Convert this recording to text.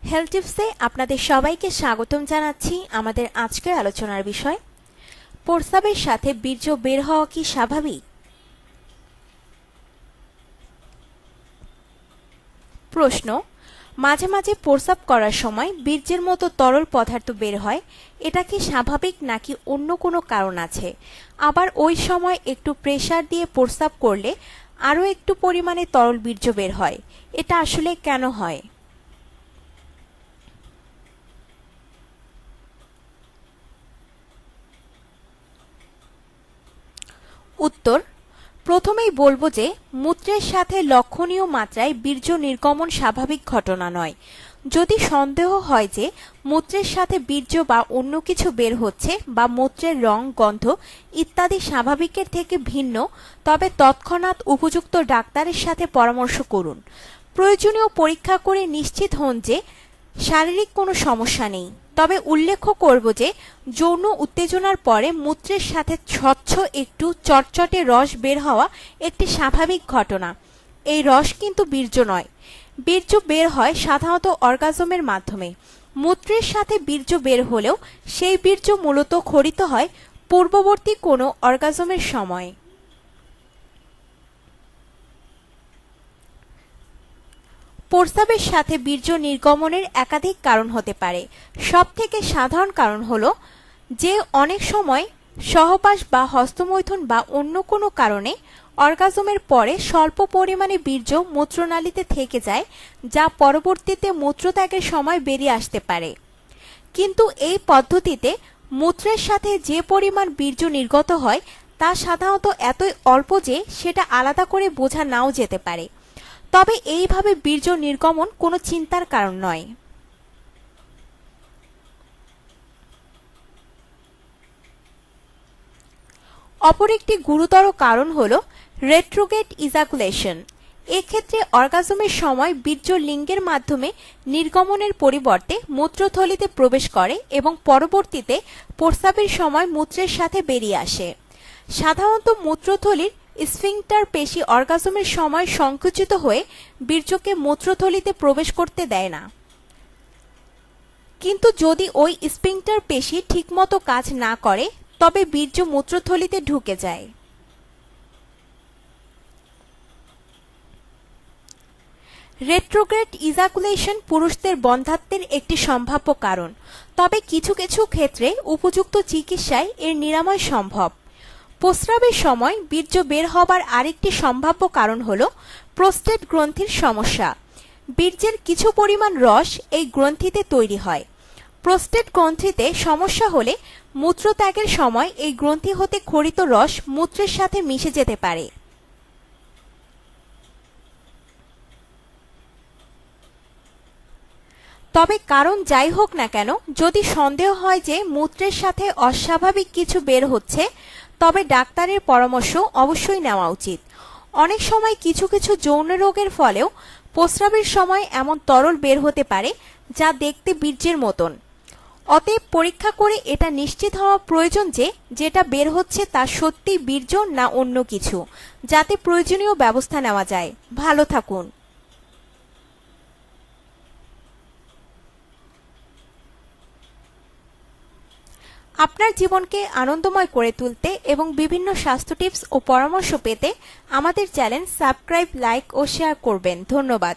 Health টিপসে আপনাদের সবাইকে স্বাগতম জানাচ্ছি। আমাদের আজকের আলোচনার বিষয়, প্রস্রাবের সাথে বীর্য বের হওয়া কি স্বাভাবিক? প্রশ্ন, মাঝে মাঝে প্রস্রাব করার সময় বীর্যের মতো তরল পদার্থ বের হয়, এটা কি স্বাভাবিক নাকি অন্য কোনো কারণ আছে? আবার ওই সময় একটু প্রেসার দিয়ে প্রস্রাব করলে আরও একটু পরিমাণে তরল বীর্য বের হয়, এটা আসলে কেন হয়? উত্তর, প্রথমেই বলবো যে মূত্রের সাথে লক্ষণীয় মাত্রায় বীর্য নির্গমন স্বাভাবিক ঘটনা নয়। যদি সন্দেহ হয় যে মূত্রের সাথে বীর্য বা অন্য কিছু বের হচ্ছে বা মূত্রের রং, গন্ধ ইত্যাদি স্বাভাবিকের থেকে ভিন্ন, তবে তৎক্ষণাৎ উপযুক্ত ডাক্তারের সাথে পরামর্শ করুন। প্রয়োজনীয় পরীক্ষা করে নিশ্চিত হন যে শারীরিক কোনো সমস্যা নেই। তবে উল্লেখ করব যে যৌন উত্তেজনার পরে মূত্রের সাথে স্বচ্ছ একটু চটচটে রস বের হওয়া একটি স্বাভাবিক ঘটনা। এই রস কিন্তু বীর্য নয়। বীর্য বের হয় সাধারণত অর্গাজমের মাধ্যমে। মূত্রের সাথে বীর্য বের হলেও সেই বীর্য মূলত ক্ষরিত হয় পূর্ববর্তী কোনো অর্গাজমের সময়। প্রস্রাবের সাথে বীর্য নির্গমনের একাধিক কারণ হতে পারে। সবথেকে সাধারণ কারণ হলো যে অনেক সময় সহবাস বা হস্তমৈথুন বা অন্য কোনো কারণে অর্গাজমের পরে স্বল্প পরিমাণে বীর্য মূত্রনালীতে থেকে যায়, যা পরবর্তীতে মূত্রত্যাগের সময় বেরিয়ে আসতে পারে। কিন্তু এই পদ্ধতিতে মূত্রের সাথে যে পরিমাণ বীর্য নির্গত হয় তা সাধারণত এতই অল্প যে সেটা আলাদা করে বোঝা নাও যেতে পারে। তবে এইভাবে বীর্য নির্গমন কোনো চিন্তার কারণ নয়। অপর একটি গুরুতর কারণ হল রেট্রোগ্রেড ইজাকুলেশন। এক্ষেত্রে অর্গাজমের সময় বীর্য লিঙ্গের মাধ্যমে নির্গমনের পরিবর্তে মূত্রথলিতে প্রবেশ করে এবং পরবর্তীতে প্রস্রাবের সময় মূত্রের সাথে বেরিয়ে আসে। সাধারণত মূত্রথলির স্ফিংক্টার পেশি অর্গাজমের সময় সংকুচিত হয়ে বীর্যকে মূত্রথলিতে প্রবেশ করতে দেয় না। কিন্তু যদি ওই স্ফিংক্টার পেশি ঠিকমতো কাজ না করে তবে বীর্য মূত্রথলিতে ঢুকে যায়। রেট্রোগ্রেড ইজাকুলেশন পুরুষদের বন্ধ্যাত্বের একটি সম্ভাব্য কারণ, তবে কিছু কিছু ক্ষেত্রে উপযুক্ত চিকিৎসায় এর নিরাময় সম্ভব। প্রস্রাবের সময় বীর্য বের হবার আরেকটি সম্ভাব্য কারণ হল প্রোস্টেট গ্রন্থির সমস্যা। বীর্যের কিছু পরিমাণ রস এই গ্রন্থিতে তৈরি হয়। প্রোস্টেট গ্রন্থিতে সমস্যা হলে মূত্রত্যাগের সময় এই গ্রন্থি হতে ক্ষরিত রস মূত্রের সাথে মিশে যেতে পারে। তবে কারণ যাই হোক না কেন, যদি সন্দেহ হয় যে মূত্রের সাথে অস্বাভাবিক কিছু বের হচ্ছে তবে ডাক্তারের পরামর্শ অবশ্যই নেওয়া উচিত। অনেক সময় কিছু কিছু যৌন রোগের ফলেও প্রস্রাবের সময় এমন তরল বের হতে পারে যা দেখতে বীর্যের মতন। অতএব পরীক্ষা করে এটা নিশ্চিত হওয়া প্রয়োজন যে যেটা বের হচ্ছে তা সত্যি বীর্য না অন্য কিছু, যাতে প্রয়োজনীয় ব্যবস্থা নেওয়া যায়। ভালো থাকুন। আপনার জীবনকে আনন্দময় করে তুলতে এবং বিভিন্ন স্বাস্থ্য টিপস ও পরামর্শ পেতে আমাদের চ্যানেল সাবস্ক্রাইব, লাইক ও শেয়ার করবেন। ধন্যবাদ।